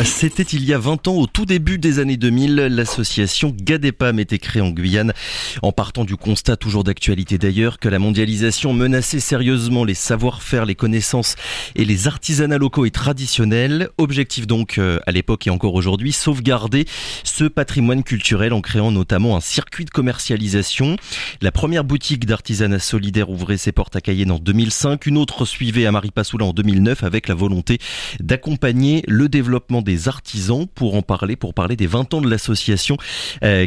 C'était il y a 20 ans, au tout début des années 2000, l'association GADEPAM était créée en Guyane, en partant du constat toujours d'actualité d'ailleurs que la mondialisation menaçait sérieusement les savoir-faire, les connaissances et les artisanats locaux et traditionnels. Objectif donc à l'époque et encore aujourd'hui, sauvegarder ce patrimoine culturel en créant notamment un circuit de commercialisation. La première boutique d'artisanat solidaire ouvrait ses portes à Cayenne en 2005, une autre suivait à Maripasoula en 2009 avec la volonté d'accompagner le développement des artisans. Pour parler des 20 ans de l'association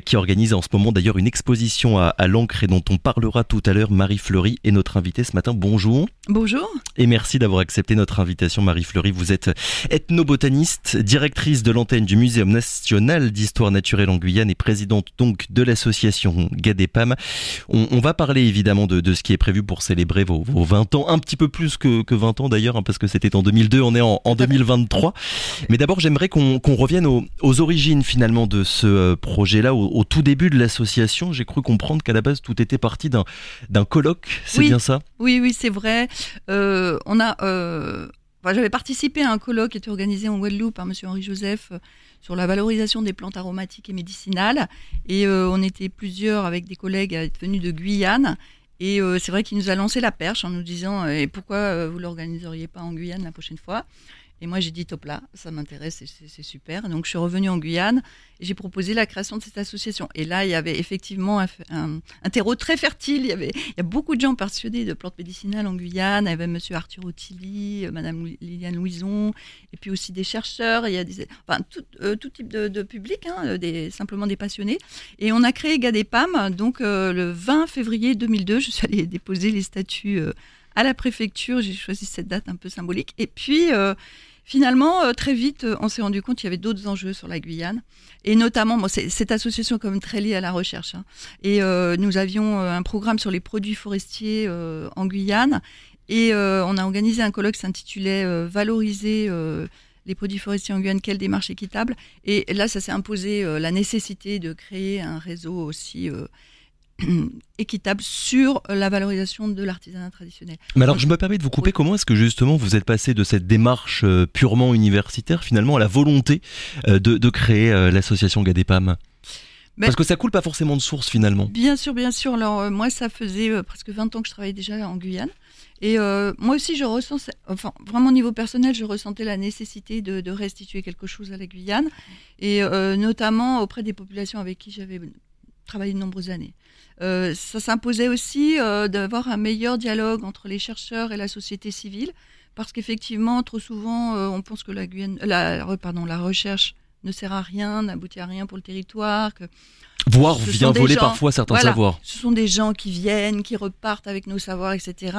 qui organise en ce moment d'ailleurs une exposition à l'encre et dont on parlera tout à l'heure. Marie Fleury est notre invitée ce matin. Bonjour. Bonjour. Et merci d'avoir accepté notre invitation, Marie Fleury. Vous êtes ethnobotaniste, directrice de l'antenne du Muséum national d'histoire naturelle en Guyane et présidente donc de l'association GADEPAM. On va parler évidemment de ce qui est prévu pour célébrer vos 20 ans, un petit peu plus que 20 ans d'ailleurs, parce que c'était en 2002, on est en 2023. Mais d'abord, j'aimerais qu'on revienne aux origines finalement de ce projet-là, au tout début de l'association. J'ai cru comprendre qu'à la base, tout était parti d'un colloque, c'est bien ça ? Oui, c'est vrai. J'avais participé à un colloque qui était organisé en Guadeloupe par monsieur Henri Joseph sur la valorisation des plantes aromatiques et médicinales. Et on était plusieurs avec des collègues à être venus de Guyane. Et c'est vrai qu'il nous a lancé la perche en nous disant « Pourquoi vous ne l'organiseriez pas en Guyane la prochaine fois ?» Et moi, j'ai dit top là, ça m'intéresse, c'est super. Donc, je suis revenue en Guyane et j'ai proposé la création de cette association. Et là, il y avait effectivement un terreau très fertile. Il y a beaucoup de gens persuadés de plantes médicinales en Guyane. Il y avait monsieur Arthur Ottilie, madame Liliane Louison, et puis aussi des chercheurs. Il y a tout type de public, simplement des passionnés. Et on a créé GADEPAM, donc le 20 février 2002. Je suis allée déposer les statuts à la préfecture. J'ai choisi cette date un peu symbolique. Et puis, finalement, très vite, on s'est rendu compte qu'il y avait d'autres enjeux sur la Guyane. Et notamment, cette association est quand même très liée à la recherche. Et nous avions un programme sur les produits forestiers en Guyane. Et on a organisé un colloque qui s'intitulait « Valoriser les produits forestiers en Guyane, quelle démarche équitable ?» Et là, ça s'est imposé la nécessité de créer un réseau aussi équitable sur la valorisation de l'artisanat traditionnel. Mais alors, je me permets de vous couper. Oui. Comment est-ce que justement vous êtes passé de cette démarche purement universitaire finalement à la volonté de créer l'association GADEPAM ? Parce que ça coule pas forcément de source finalement. Bien sûr. Alors moi, ça faisait presque 20 ans que je travaillais déjà en Guyane. Et moi aussi, vraiment au niveau personnel, je ressentais la nécessité de restituer quelque chose à la Guyane. Et notamment auprès des populations avec qui j'avais travaillé de nombreuses années. Ça s'imposait aussi d'avoir un meilleur dialogue entre les chercheurs et la société civile, parce qu'effectivement, trop souvent, on pense que la recherche ne sert à rien, n'aboutit à rien pour le territoire. Voire vient voler parfois certains savoirs. Ce sont des gens qui viennent, qui repartent avec nos savoirs, etc.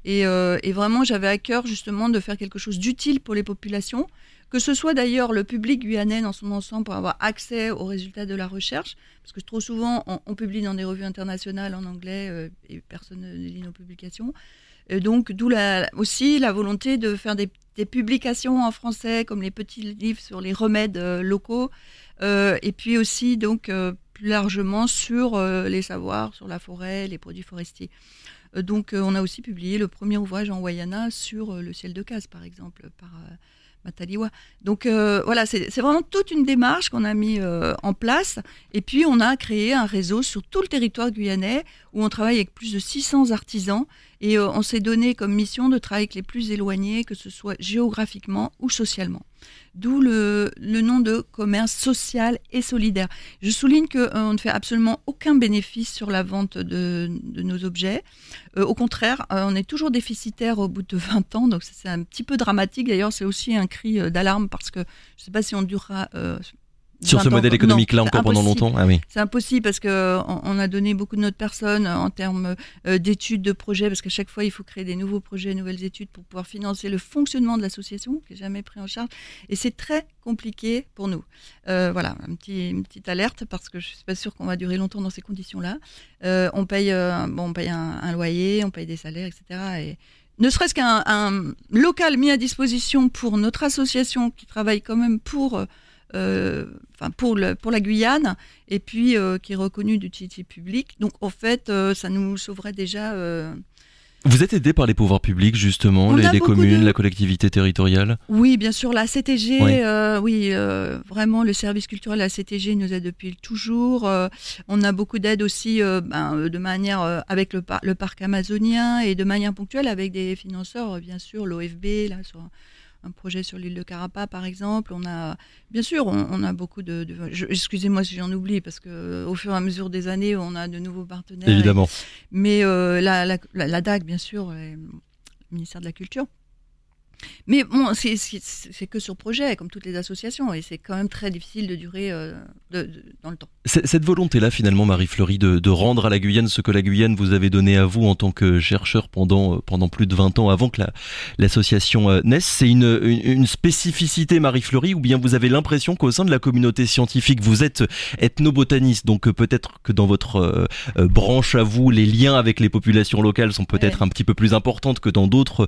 Et vraiment, j'avais à cœur justement de faire quelque chose d'utile pour les populations, que ce soit d'ailleurs le public guyanais dans son ensemble pour avoir accès aux résultats de la recherche, parce que trop souvent on publie dans des revues internationales en anglais et personne ne lit nos publications. Et donc d'où aussi la volonté de faire des publications en français, comme les petits livres sur les remèdes locaux, et puis aussi donc plus largement sur les savoirs, sur la forêt, les produits forestiers. Donc on a aussi publié le premier ouvrage en Wayana sur le ciel de Case, par exemple, par Mataliwa. Donc voilà, c'est vraiment toute une démarche qu'on a mis en place. Et puis on a créé un réseau sur tout le territoire guyanais où on travaille avec plus de 600 artisans. Et on s'est donné comme mission de travailler avec les plus éloignés, que ce soit géographiquement ou socialement. D'où le nom de commerce social et solidaire. Je souligne qu'on ne fait absolument aucun bénéfice sur la vente de nos objets. Au contraire, on est toujours déficitaire au bout de 20 ans, donc c'est un petit peu dramatique. D'ailleurs, c'est aussi un cri d'alarme parce que je ne sais pas si on durera... sur ce modèle économique-là encore pendant longtemps. Ah oui. C'est impossible parce qu'on a donné beaucoup de notre personne en termes d'études, de projets, parce qu'à chaque fois, il faut créer des nouveaux projets, nouvelles études pour pouvoir financer le fonctionnement de l'association, qui n'est jamais pris en charge. Et c'est très compliqué pour nous. Voilà, une petite alerte, parce que je ne suis pas sûre qu'on va durer longtemps dans ces conditions-là. On paye un loyer, on paye des salaires, etc. Et ne serait-ce qu'un local mis à disposition pour notre association, qui travaille quand même pour la Guyane, et puis qui est reconnu d'utilité publique. Donc en fait, ça nous sauverait déjà Vous êtes aidé par les pouvoirs publics, justement, les communes, la collectivité territoriale? Oui, bien sûr, la CTG, oui. Vraiment, le service culturel, la CTG nous aide depuis toujours. On a beaucoup d'aide aussi de manière avec le parc amazonien et de manière ponctuelle avec des financeurs, bien sûr, l'OFB, là, sur un projet sur l'île de Carapa, par exemple. On a, bien sûr, on a beaucoup excusez-moi si j'en oublie, parce qu'au fur et à mesure des années, on a de nouveaux partenaires. Évidemment. Mais la DAC, bien sûr, le ministère de la Culture. Mais bon, c'est que sur projet, comme toutes les associations, et c'est quand même très difficile de durer dans le temps. Cette volonté-là, finalement, Marie-Fleury, de rendre à la Guyane ce que la Guyane vous avait donné à vous en tant que chercheur pendant plus de 20 ans avant que l'association naisse, c'est une spécificité, Marie-Fleury, ou bien vous avez l'impression qu'au sein de la communauté scientifique, vous êtes ethnobotaniste, donc peut-être que dans votre branche à vous, les liens avec les populations locales sont peut-être un petit peu plus importantes que dans d'autres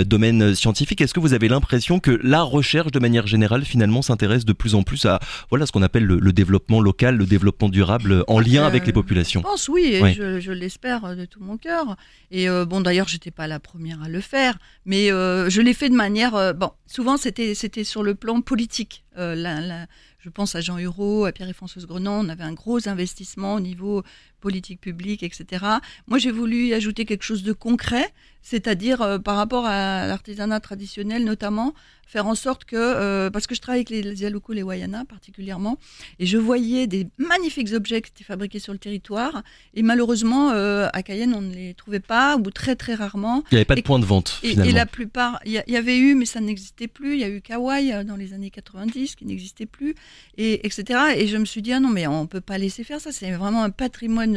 domaines scientifiques. Est-ce que vous avez l'impression que la recherche, de manière générale, finalement, s'intéresse de plus en plus à ce qu'on appelle le développement local, le développement durable en lien avec les populations? Je pense, oui, et je l'espère de tout mon cœur. Et d'ailleurs, j'étais pas la première à le faire, mais je l'ai fait de manière... souvent, c'était sur le plan politique. Je pense à Jean Hureau, à Pierre et Françoise Grenand, on avait un gros investissement au niveau politique publique, etc. Moi, j'ai voulu y ajouter quelque chose de concret, c'est-à-dire par rapport à l'artisanat traditionnel notamment, faire en sorte que, parce que je travaille avec les Yalouko, les Wayana particulièrement, et je voyais des magnifiques objets qui étaient fabriqués sur le territoire, et malheureusement, à Cayenne, on ne les trouvait pas, ou très très rarement. Il n'y avait pas de point de vente, finalement. Et la plupart, il y avait eu, mais ça n'existait plus, il y a eu Kawaii dans les années 90, qui n'existait plus, etc. Et je me suis dit, ah non, mais on ne peut pas laisser faire ça, c'est vraiment un patrimoine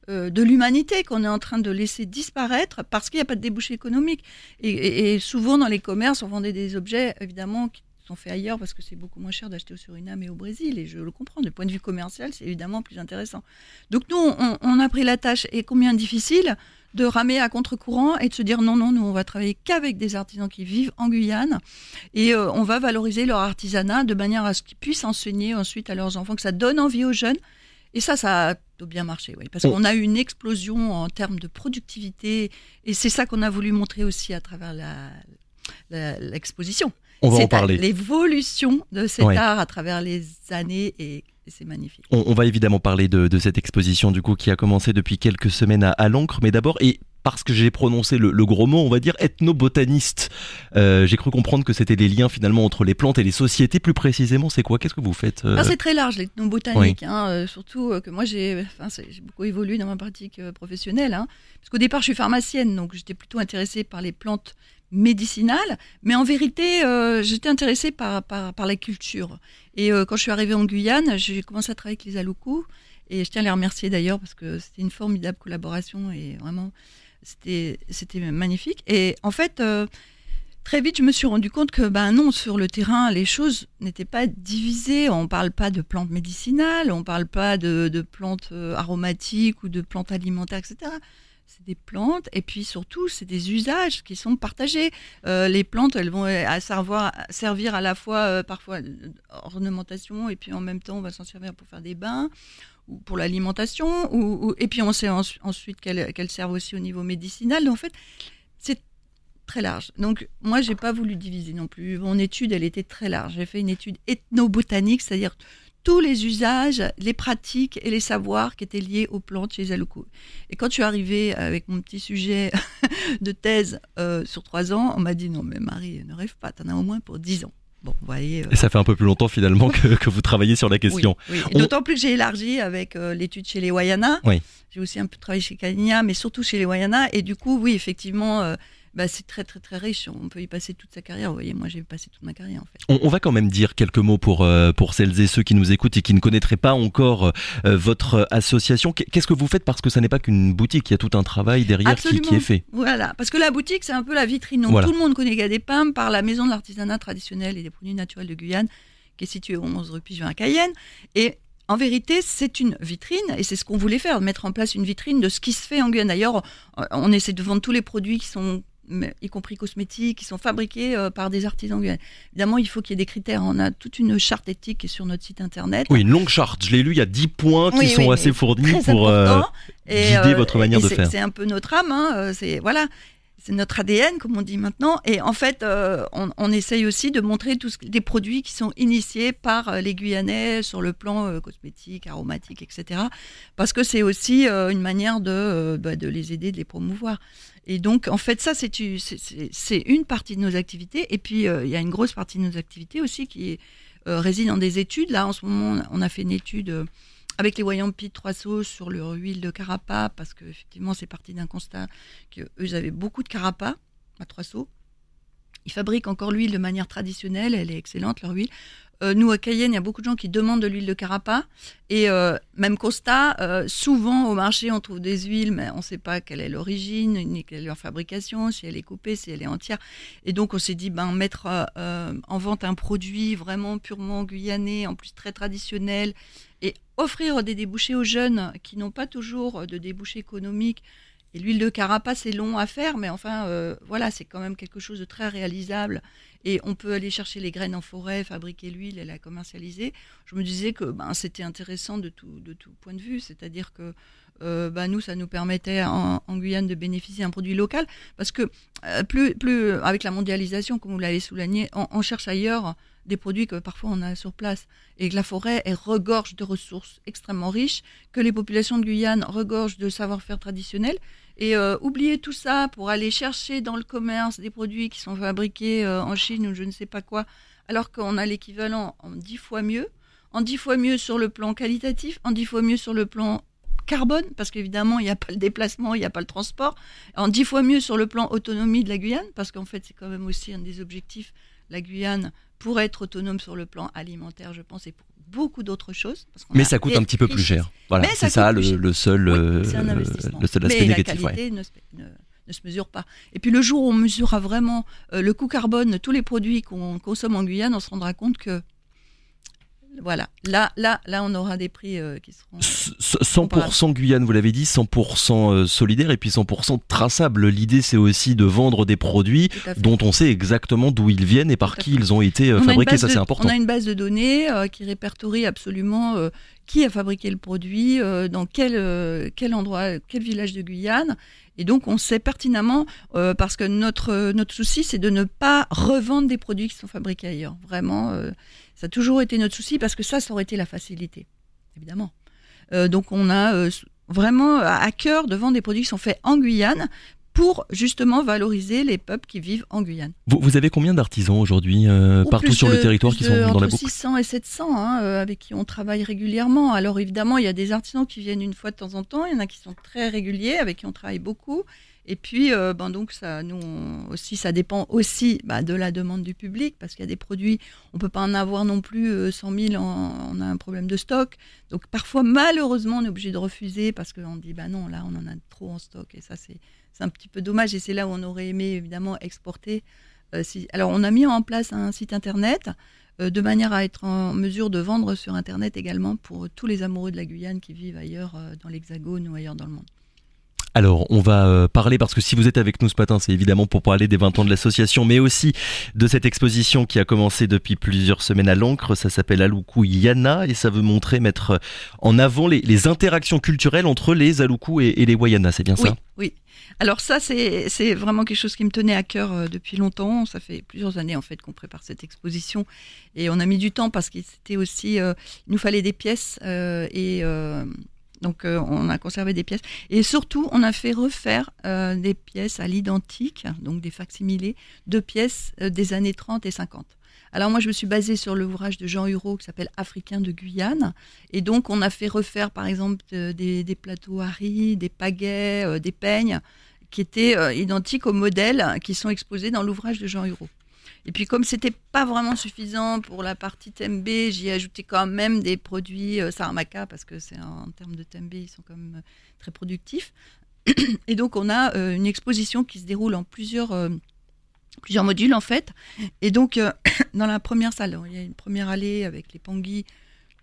de l'humanité qu'on est en train de laisser disparaître parce qu'il n'y a pas de débouché économique. Et souvent, dans les commerces, on vendait des objets, évidemment, qui sont faits ailleurs parce que c'est beaucoup moins cher d'acheter au Suriname et au Brésil. Et je le comprends, du point de vue commercial, c'est évidemment plus intéressant. Donc nous, on a pris la tâche, et combien difficile, de ramer à contre-courant et de se dire non, nous on va travailler qu'avec des artisans qui vivent en Guyane et on va valoriser leur artisanat de manière à ce qu'ils puissent enseigner ensuite à leurs enfants, que ça donne envie aux jeunes. Et ça a bien marché, oui, parce qu'on a eu une explosion en termes de productivité et c'est ça qu'on a voulu montrer aussi à travers l'exposition. On va en parler. L'évolution de cet art à travers les années et c'est magnifique. On va évidemment parler de cette exposition du coup qui a commencé depuis quelques semaines à l'Ancre, mais d'abord, et parce que j'ai prononcé le gros mot, on va dire ethnobotaniste. J'ai cru comprendre que c'était les liens finalement entre les plantes et les sociétés. Plus précisément, c'est quoi? Qu'est-ce que vous faites C'est très large l'ethnobotanique, surtout que moi j'ai beaucoup évolué dans ma pratique professionnelle. Parce qu'au départ, je suis pharmacienne, donc j'étais plutôt intéressée par les plantes médicinales, mais en vérité, j'étais intéressée par la culture. Et quand je suis arrivée en Guyane, j'ai commencé à travailler avec les Aloukou, et je tiens à les remercier d'ailleurs parce que c'était une formidable collaboration et vraiment c'était magnifique. Et en fait, très vite, je me suis rendu compte que non, sur le terrain, les choses n'étaient pas divisées. On ne parle pas de plantes médicinales, on ne parle pas de plantes aromatiques ou de plantes alimentaires, etc. C'est des plantes et puis surtout, c'est des usages qui sont partagés. Les plantes, elles vont servir à la fois parfois ornementation et puis en même temps, on va s'en servir pour faire des bains ou pour l'alimentation. Et puis on sait ensuite qu'elles servent aussi au niveau médicinal. Donc en fait, c'est très large. Donc moi, j'ai pas voulu diviser non plus. Mon étude, elle était très large. J'ai fait une étude ethnobotanique, c'est-à-dire tous les usages, les pratiques et les savoirs qui étaient liés aux plantes chez les Alouko. Et quand je suis arrivée avec mon petit sujet de thèse sur 3 ans, on m'a dit non mais Marie, ne rêve pas, t'en as au moins pour 10 ans. Bon, vous voyez, Et ça fait un peu plus longtemps finalement que vous travaillez sur la question. Oui. Et d'autant plus que j'ai élargi avec l'étude chez les Wayana. Oui. J'ai aussi un peu travaillé chez Kania, mais surtout chez les Wayana. Et du coup, oui, effectivement, c'est très très très riche. On peut y passer toute sa carrière. Vous voyez, moi j'ai passé toute ma carrière en fait. On va quand même dire quelques mots pour celles et ceux qui nous écoutent et qui ne connaîtraient pas encore votre association. Qu'est-ce que vous faites? Parce que ça n'est pas qu'une boutique, il y a tout un travail derrière qui est fait. Voilà, parce que la boutique c'est un peu la vitrine. Donc, tout le monde connaît Gadepam par la maison de l'artisanat traditionnel et des produits naturels de Guyane, qui est située au 11 rue Pigeon à Cayenne. Et en vérité, c'est une vitrine, et c'est ce qu'on voulait faire, mettre en place une vitrine de ce qui se fait en Guyane. D'ailleurs, on essaie de vendre tous les produits qui sont y compris cosmétiques, qui sont fabriqués par des artisans guyanais. Évidemment, il faut qu'il y ait des critères. On a toute une charte éthique qui est sur notre site internet. Oui, une longue charte. Je l'ai lu, il y a 10 points qui sont assez fournis pour guider votre manière de faire. C'est un peu notre âme, hein, c'est notre ADN, comme on dit maintenant. Et en fait, on essaye aussi de montrer des produits qui sont initiés par les Guyanais sur le plan cosmétique, aromatique, etc. Parce que c'est aussi une manière de les aider, de les promouvoir. Et donc, en fait, ça, c'est une partie de nos activités. Et puis, il y a une grosse partie de nos activités aussi qui réside dans des études. Là, en ce moment, on a fait une étude avec les Wayampi de Trois-Sauces sur leur huile de carapa, parce qu'effectivement, c'est parti d'un constat qu'eux, ils avaient beaucoup de carapa à Trois-Sauces. Ils fabriquent encore l'huile de manière traditionnelle, elle est excellente, leur huile. Nous, à Cayenne, il y a beaucoup de gens qui demandent de l'huile de carapa. Et même constat, souvent au marché, on trouve des huiles, mais on ne sait pas quelle est l'origine, ni quelle est leur fabrication, si elle est coupée, si elle est entière. Et donc, on s'est dit, mettre en vente un produit vraiment purement guyanais, en plus très traditionnel, et offrir des débouchés aux jeunes qui n'ont pas toujours de débouchés économiques. Et l'huile de carapa, c'est long à faire, mais enfin, voilà, c'est quand même quelque chose de très réalisable. Et on peut aller chercher les graines en forêt, fabriquer l'huile et la commercialiser. Je me disais que c'était intéressant de tout point de vue, c'est-à-dire que nous, ça nous permettait en Guyane de bénéficier d'un produit local, parce que plus avec la mondialisation, comme vous l'avez souligné, on cherche ailleurs des produits que parfois on a sur place, et que la forêt regorge de ressources extrêmement riches, que les populations de Guyane regorgent de savoir-faire traditionnel. Et oublier tout ça pour aller chercher dans le commerce des produits qui sont fabriqués en Chine ou je ne sais pas quoi, alors qu'on a l'équivalent en 10 fois mieux sur le plan qualitatif, en 10 fois mieux sur le plan carbone, parce qu'évidemment, il n'y a pas le déplacement, il n'y a pas le transport, en 10 fois mieux sur le plan autonomie de la Guyane, parce qu'en fait, c'est quand même aussi un des objectifs, la Guyane, pour être autonome sur le plan alimentaire, je pense, et pour beaucoup d'autres choses. Mais ça coûte un petit peu plus cher. Voilà, c'est ça le seul aspect mais négatif. La qualité ne se mesure pas. Et puis le jour où on mesurera vraiment le coût carbone de tous les produits qu'on consomme en Guyane, on se rendra compte que voilà, là, on aura des prix qui seront 100% Guyane, vous l'avez dit, 100% solidaire et puis 100% traçable. L'idée, c'est aussi de vendre des produits dont on sait exactement d'où ils viennent et par qui ils ont été fabriqués. Ça, c'est important. On a une base de données qui répertorie absolument qui a fabriqué le produit, dans quel endroit, quel village de Guyane. Et donc, on sait pertinemment, parce que notre souci, c'est de ne pas revendre des produits qui sont fabriqués ailleurs. Vraiment, ça a toujours été notre souci, parce que ça aurait été la facilité, évidemment. Donc, on a vraiment à cœur de vendre des produits qui sont faits en Guyane, pour justement valoriser les peuples qui vivent en Guyane. Vous avez combien d'artisans aujourd'hui partout sur le territoire qui sont dans la boucle ? Entre 600 et 700 avec qui on travaille régulièrement. Alors évidemment, il y a des artisans qui viennent une fois de temps en temps, il y en a qui sont très réguliers, avec qui on travaille beaucoup. Et puis, donc ça, ça dépend aussi de la demande du public, parce qu'il y a des produits, on ne peut pas en avoir non plus 100 000, on a un problème de stock. Donc parfois, malheureusement, on est obligé de refuser, parce qu'on dit, non, là, on en a trop en stock. Et ça, c'est un petit peu dommage. Et c'est là où on aurait aimé, évidemment, exporter. Alors, on a mis en place un site Internet, de manière à être en mesure de vendre sur Internet également pour tous les amoureux de la Guyane qui vivent ailleurs dans l'Hexagone ou ailleurs dans le monde. Alors, on va parler, parce que si vous êtes avec nous ce matin, c'est évidemment pour parler des 20 ans de l'association, mais aussi de cette exposition qui a commencé depuis plusieurs semaines à l'Ancre. Ça s'appelle Aloukou Yana et ça veut mettre en avant les interactions culturelles entre les Aloukou et les Wayana, c'est bien ça ? Oui. Alors ça, c'est vraiment quelque chose qui me tenait à cœur depuis longtemps. Ça fait plusieurs années en fait qu'on prépare cette exposition et on a mis du temps parce qu'il c'était aussi, il nous fallait des pièces donc on a conservé des pièces et surtout on a fait refaire des pièces à l'identique, donc des facsimilés de pièces des années 30 et 50. Alors moi je me suis basée sur l'ouvrage de Jean Hureau qui s'appelle Africains de Guyane et donc on a fait refaire par exemple des plateaux à riz, des pagaies, des peignes qui étaient identiques aux modèles qui sont exposés dans l'ouvrage de Jean Hureau. Et puis comme c'était pas vraiment suffisant pour la partie Tembe, j'y ai ajouté quand même des produits Saramaka parce que c'est en termes de Tembe, ils sont quand même très productifs. Et donc on a une exposition qui se déroule en plusieurs modules en fait. Et donc dans la première salle, il y a une première allée avec les panguis,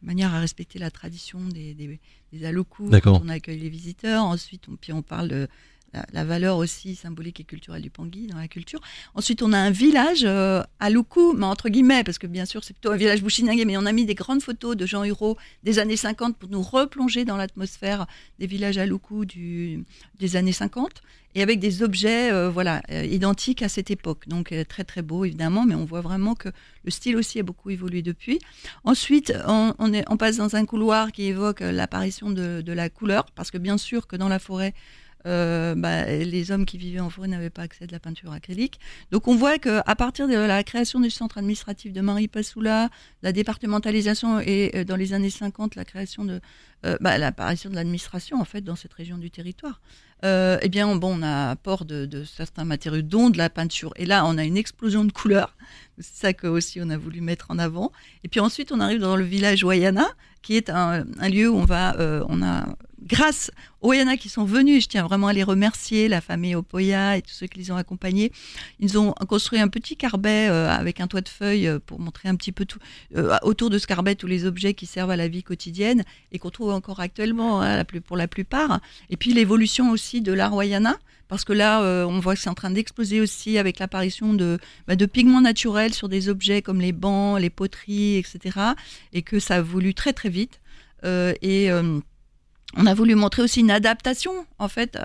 de manière à respecter la tradition des Aloukou quand on accueille les visiteurs. Ensuite on parle de la valeur aussi symbolique et culturelle du Pangui dans la culture. Ensuite, on a un village à Luku, mais entre guillemets, parce que bien sûr, c'est plutôt un village Bushinangé, mais on a mis des grandes photos de Jean Huro des années 50 pour nous replonger dans l'atmosphère des villages à Luku des années 50, et avec des objets identiques à cette époque. Donc, très, très beau, évidemment, mais on voit vraiment que le style aussi a beaucoup évolué depuis. Ensuite, on passe dans un couloir qui évoque l'apparition de la couleur, parce que bien sûr que dans la forêt, les hommes qui vivaient en forêt n'avaient pas accès à de la peinture acrylique. Donc on voit qu'à partir de la création du centre administratif de Maripasoula, la départementalisation et dans les années 50, la création de l'apparition de l'administration en fait dans cette région du territoire, on a apport de certains matériaux, dont de la peinture. Et là, on a une explosion de couleurs. C'est ça que aussi on a voulu mettre en avant. Et puis ensuite, on arrive dans le village Wayana, qui est un lieu où on a grâce aux Wayana qui sont venus, je tiens vraiment à les remercier, la famille Opoya et tous ceux qui les ont accompagnés. Ils ont construit un petit carbet avec un toit de feuilles pour montrer un petit peu tout, autour de ce carbet tous les objets qui servent à la vie quotidienne et qu'on trouve encore actuellement pour la plupart. Et puis l'évolution aussi de l'art Wayana, parce que là, on voit que c'est en train d'exploser aussi avec l'apparition de pigments naturels sur des objets comme les bancs, les poteries, etc. Et que ça a voulu très très vite. On a voulu montrer aussi une adaptation en fait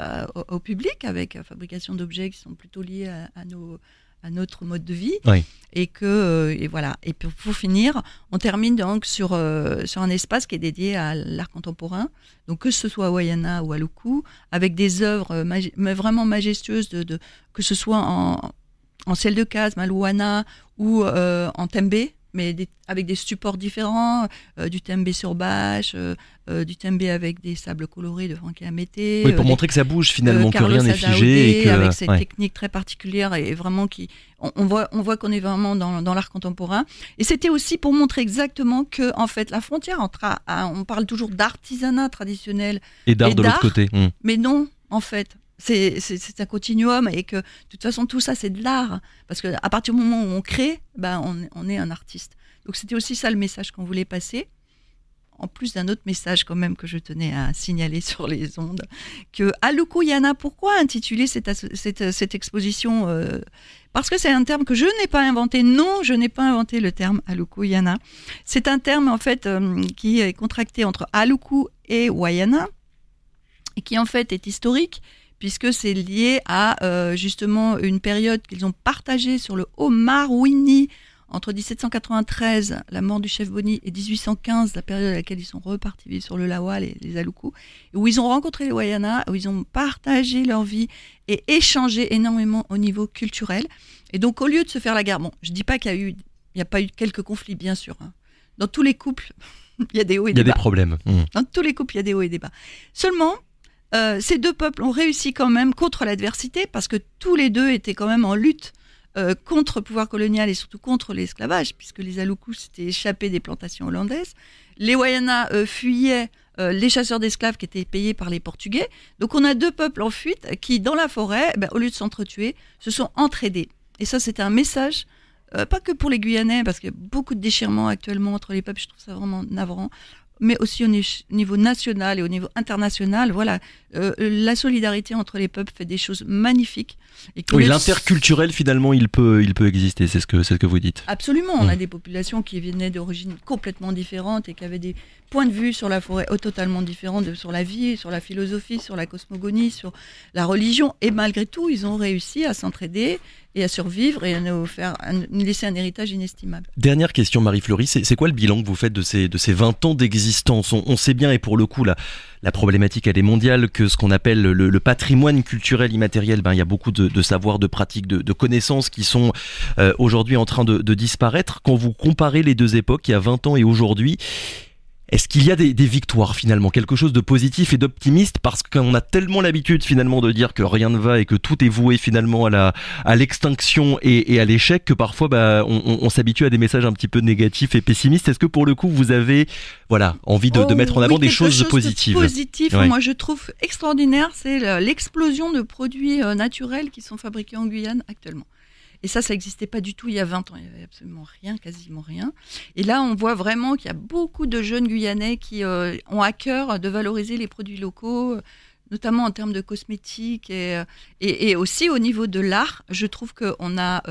au public avec la fabrication d'objets qui sont plutôt liés à notre mode de vie. Oui. Et voilà. Et pour finir, on termine donc sur un espace qui est dédié à l'art contemporain. Donc que ce soit à Wayana ou à Luku, avec des œuvres vraiment majestueuses que ce soit en ciel de case, malouana ou en tembé, mais avec des supports différents, du tembé sur bâche, du tembé avec des sables colorés de Franck Amété. Oui, pour montrer que ça bouge finalement, que rien n'est figé. Et que, avec cette technique très particulière et vraiment on voit qu'on est vraiment dans l'art contemporain. Et c'était aussi pour montrer exactement que, en fait, la frontière on parle toujours d'artisanat traditionnel et d'art de l'autre côté. Mais non, en fait. C'est un continuum et que de toute façon tout ça c'est de l'art parce qu'à partir du moment où on crée, on est un artiste. Donc c'était aussi ça le message qu'on voulait passer, en plus d'un autre message quand même que je tenais à signaler sur les ondes, que Aluku Yana, pourquoi intituler cette exposition parce que c'est un terme que je n'ai pas inventé. Non, je n'ai pas inventé le terme Aluku Yana. C'est un terme en fait qui est contracté entre Aluku et Wayana et qui en fait est historique, puisque c'est lié à justement une période qu'ils ont partagée sur le Haut-Marouini entre 1793, la mort du chef Boni, et 1815, la période à laquelle ils sont repartis vivre sur le Lawa, les Aluku, où ils ont rencontré les Wayana, où ils ont partagé leur vie et échangé énormément au niveau culturel. Et donc, au lieu de se faire la guerre, bon, je ne dis pas qu'il n'y a pas eu quelques conflits, bien sûr. Hein. Dans tous les couples, il y a des hauts et des bas. Il y a des problèmes. Dans tous les couples, il y a des hauts et des bas. Seulement, ces deux peuples ont réussi quand même contre l'adversité, parce que tous les deux étaient quand même en lutte contre le pouvoir colonial et surtout contre l'esclavage, puisque les Aluku s'étaient échappés des plantations hollandaises. Les Wayana fuyaient les chasseurs d'esclaves qui étaient payés par les Portugais. Donc on a deux peuples en fuite qui, dans la forêt, au lieu de s'entretuer, se sont entraidés. Et ça, c'était un message, pas que pour les Guyanais, parce qu'il y a beaucoup de déchirements actuellement entre les peuples, je trouve ça vraiment navrant, mais aussi au niveau national et au niveau international. Voilà, la solidarité entre les peuples fait des choses magnifiques. Et oui, l'interculturel, finalement, il peut exister, c'est ce que vous dites. Absolument, on a des populations qui venaient d'origines complètement différentes et qui avaient des points de vue sur la forêt totalement différents, sur la vie, sur la philosophie, sur la cosmogonie, sur la religion. Et malgré tout, ils ont réussi à s'entraider et à survivre et à nous laisser un héritage inestimable. Dernière question, Marie-Fleury, c'est quoi le bilan que vous faites de ces 20 ans d'existence ? On sait bien, et pour le coup, la problématique elle est mondiale, que ce qu'on appelle le patrimoine culturel immatériel, il y a beaucoup de savoirs, de pratiques, de connaissances qui sont aujourd'hui en train de disparaître. Quand vous comparez les deux époques, il y a 20 ans et aujourd'hui, est-ce qu'il y a des victoires finalement, quelque chose de positif et d'optimiste, parce qu'on a tellement l'habitude finalement de dire que rien ne va et que tout est voué finalement à l'extinction et à l'échec, que parfois on s'habitue à des messages un petit peu négatifs et pessimistes. Est-ce que pour le coup vous avez envie de mettre en avant des choses positives ? Ouais. Moi je trouve extraordinaire, c'est l'explosion de produits naturels qui sont fabriqués en Guyane actuellement. Et ça n'existait pas du tout il y a 20 ans. Il n'y avait absolument rien, quasiment rien. Et là, on voit vraiment qu'il y a beaucoup de jeunes Guyanais qui ont à cœur de valoriser les produits locaux, notamment en termes de cosmétiques et aussi au niveau de l'art. Je trouve qu'on a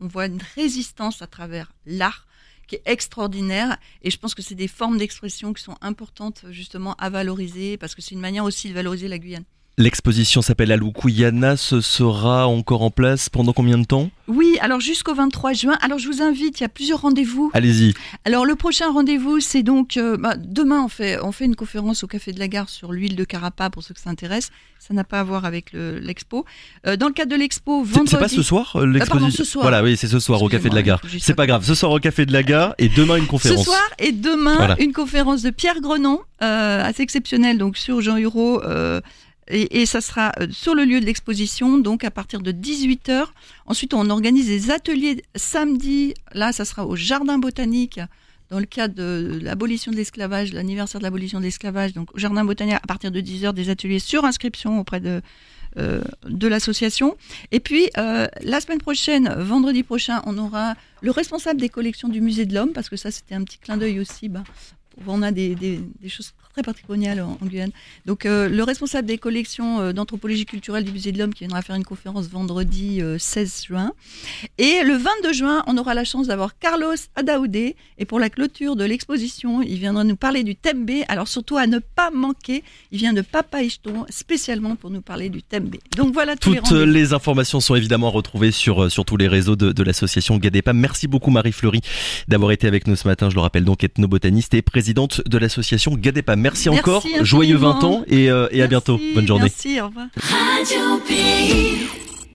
on voit une résistance à travers l'art qui est extraordinaire, et je pense que c'est des formes d'expression qui sont importantes justement à valoriser, parce que c'est une manière aussi de valoriser la Guyane. L'exposition s'appelle Alucuyana, ce sera encore en place pendant combien de temps ? Oui, alors jusqu'au 23 juin. Alors je vous invite, il y a plusieurs rendez-vous. Allez-y. Alors le prochain rendez-vous, c'est donc demain on fait une conférence au Café de la Gare sur l'huile de Carapa pour ceux que ça intéresse. Ça n'a pas à voir avec l'expo. Dans le cadre de l'expo, vendredi. C'est pas ce soir l'exposition. Pardon, ce soir. Voilà, oui, c'est ce soir au Café de la Gare. C'est pas grave. Ce soir au Café de la Gare et demain une conférence. Ce soir et demain une conférence de Pierre Grenon, assez exceptionnelle, donc sur Jean Hureau. Et ça sera sur le lieu de l'exposition, donc à partir de 18h. Ensuite, on organise des ateliers samedi. Là, ça sera au Jardin botanique, dans le cadre de l'abolition de l'esclavage, l'anniversaire de l'abolition de l'esclavage. Donc, au Jardin botanique, à partir de 10h, des ateliers sur inscription auprès de l'association. Et puis, la semaine prochaine, vendredi prochain, on aura le responsable des collections du Musée de l'Homme, parce que ça, c'était un petit clin d'œil aussi. On a des choses très patrimoniales en Guyane. Donc, le responsable des collections d'anthropologie culturelle du Musée de l'Homme qui viendra faire une conférence vendredi 16 juin. Et le 22 juin, on aura la chance d'avoir Carlos Adaoudé. Et pour la clôture de l'exposition, il viendra nous parler du Tembe. Alors, surtout à ne pas manquer, il vient de Papaïchton spécialement pour nous parler du Tembe. Donc, voilà toutes les informations sont évidemment retrouvées sur tous les réseaux de l'association GADEPA. Merci beaucoup Marie Fleury d'avoir été avec nous ce matin. Je le rappelle donc, ethnobotaniste et présidente de l'association GADEPA. Merci encore, joyeux 20 ans et à bientôt. Bonne journée. Merci, au revoir. Radio Pays.